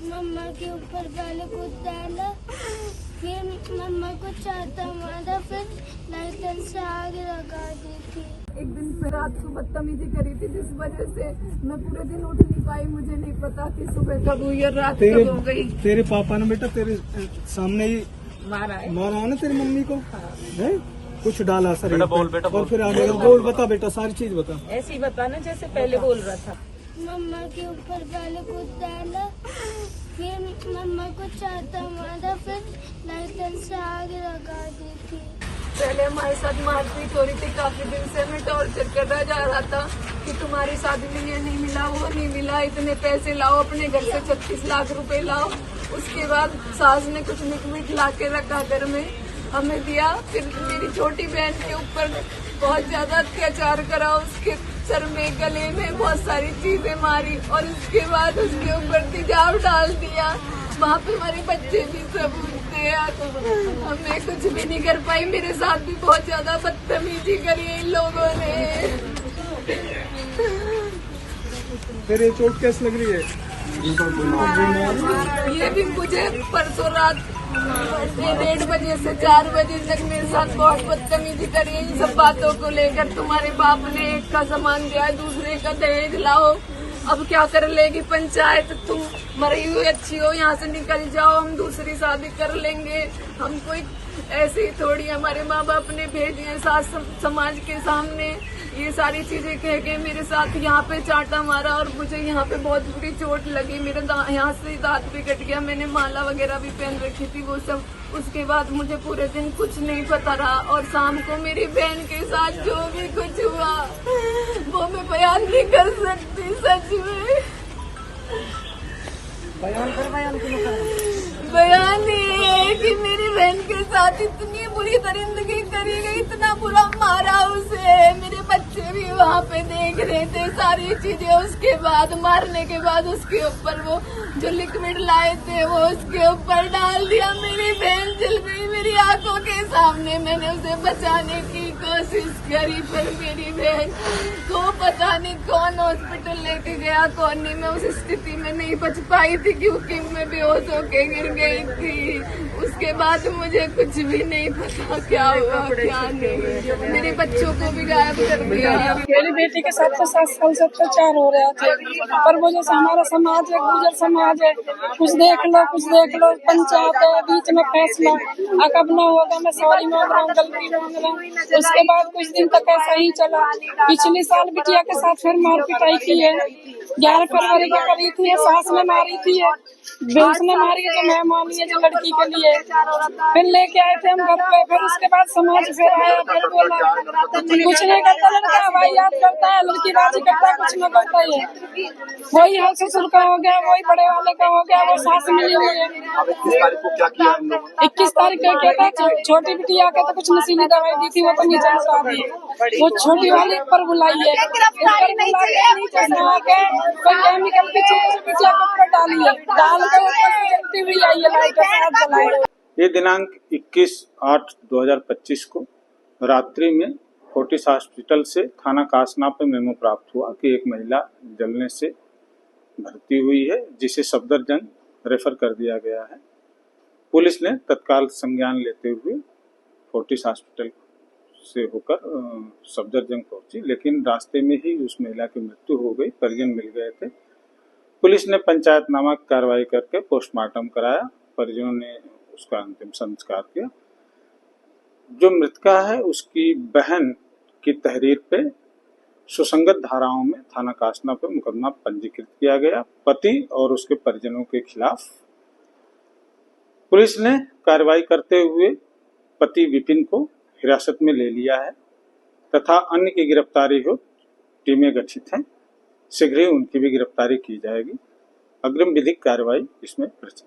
मम्मा के ऊपर पहले कूद डाला, फिर मम्मा को चाटा मारा, फिर लाइटर से आग लगा दी थी। एक दिन पे रात को बदतमीजी करी थी, जिस वजह से मैं पूरे दिन उठ नहीं पाई। मुझे नहीं पता कि सुबह कब हुई और रात कब हो गई। तेरे पापा ने बेटा तेरे सामने ही मारा है ना तेरी मम्मी को? है कुछ डाला सर बेटा, बोल बेटा, और फिर आगे बोल, बता बेटा, सारी चीज बता। ऐसे ही बताना जैसे पहले बोल रहा था। मम्मा के ऊपर पहले कूद डाला, फिर मम्मा को चाटा मारा, फिर लाइटर से आग लगा दी थी। पहले हमारे साथ मारपीट हो रही थी, काफी दिन से हमें टॉर्चर करना जा रहा था कि तुम्हारी शादी में ये नहीं मिला, वो नहीं मिला, इतने पैसे लाओ, अपने घर से 36 लाख रुपए लाओ। उसके बाद सास ने कुछ लिक्विड ला के रखा घर में, हमें दिया। फिर मेरी छोटी बहन के ऊपर बहुत ज्यादा अत्याचार करा, उसके सर में गले में बहुत सारी चीजें मारी और उसके बाद उसके ऊपर तेजाब डाल दिया। वहाँ पे हमारे बच्चे भी सब उठते हैं, हमने कुछ भी नहीं कर पाई। मेरे साथ भी बहुत ज्यादा बदतमीजी करी इन लोगों ने। फिर ये चोट कैसे लग रही है? ये भी मुझे परसों रात 1:30 बजे से 4 बजे तक मेरे साथ बहुत बदतमीजी करी इन सब बातों को लेकर। तुम्हारे बाप ने एक का सामान दिया, दूसरे का दहेज लाओ, अब क्या कर लेगी पंचायत, तुम मरी हुई अच्छी हो, यहाँ से निकल जाओ, हम दूसरी शादी कर लेंगे। हम कोई ऐसे ही थोड़ी, हमारे माँ बाप ने भेजी है सास समाज के सामने ये सारी चीजें कह के मेरे साथ यहाँ पे चाटा मारा और मुझे यहाँ पे बहुत बुरी चोट लगी। मेरे यहाँ से दांत भी कट गया, मैंने माला वगैरह भी पहन रखी थी वो सब। उसके बाद मुझे पूरे दिन कुछ नहीं पता रहा और शाम को मेरी बहन के साथ जो भी कुछ हुआ वो मैं बयान नहीं कर सकती। सच में बयान ये है कि मेरी बहन के साथ इतनी बुरी दरिंदगी करी गई, इतना बुरा मारा उसे। मेरे बच्चे भी वहाँ पे देख रहे थे सारी चीजें। उसके बाद मारने के बाद उसके ऊपर वो जो लिक्विड लाए थे वो उसके ऊपर डाल दिया। मेरी बहन जल गई मेरी आंखों के सामने। मैंने उसे बचाने की कोशिश करी पर मेरी बहन को पता नहीं कौन हॉस्पिटल लेके गया, कौन नहीं। मैं उस स्थिति में नहीं बच पाई थी क्योंकि मैं बेहोश होके गिर गई थी। उसके बाद मुझे कुछ भी नहीं पता क्या हुआ क्या नहीं। मेरे बच्चों को भी गायब कर दिया। मेरी बेटी के साथ तो 7 साल से अत्याचार हो रहा था, पर वो जैसा हमारा समाज है, गुजर समाज है, कुछ देख लो, पंचायत है, बीच में फैसला अकब न होगा, मैं सॉरी मांग रहा हूँ, गलती मांग रहा हूँ। उसके बाद कुछ दिन तक ऐसा ही चला। पिछले साल बिटिया के साथ फिर मार पिटाई की है, 11 फरवरी को करी थी, सास ने मारी थी, बेंस ने मारी है जो मैं मानी है जो लड़की के लिए। फिर लेके आए थे हम घर पे, फिर उसके बाद समाज फिर आया, फिर बोला कुछ नहीं करता लड़का, भाई याद करता है, लड़की राजी करता है, कुछ न करता है। वही हर ससुर का हो गया, वही बड़े वाले का हो गया, वो सास मिली हुई है। 21 तारीख को क्या था, छोटी बिटिया का तो कुछ नशीली दवाई दी थी, वो तो नीचे लगा दी। वो छोटी वाली ऊपर बुलाई है, ऊपर बुला के नीचे नहा के कोई केमिकल की चीज बिटिया को ऊपर डाली है, डाल के ऊपर जलती हुई आई है, लाइट के साथ जलाई। ये दिनांक 21/8/2025 को रात्रि में फोर्टिस हॉस्पिटल से थाना कासना पे मेमो प्राप्त हुआ कि एक महिला जलने से भर्ती हुई है, जिसे सफदरजंग रेफर कर दिया गया है। पुलिस ने तत्काल संज्ञान लेते हुए फोर्टिस हॉस्पिटल से होकर सफदरजंग पहुंची, लेकिन रास्ते में ही उस महिला की मृत्यु हो गई। परिजन मिल गए थे। पुलिस ने पंचायतनामा कार्रवाई करके पोस्टमार्टम कराया। परिजनों ने उसका अंतिम संस्कार किया। जो मृतका है उसकी बहन की तहरीर पे सुसंगत धाराओं में थाना कासना पे मुकदमा पंजीकृत किया गया। पति और उसके परिजनों के खिलाफ पुलिस ने कार्रवाई करते हुए पति विपिन को हिरासत में ले लिया है तथा अन्य की गिरफ्तारी हो टीमें गठित हैं। शीघ्र ही उनकी भी गिरफ्तारी की जाएगी। अग्रिम विधिक कार्रवाई इसमें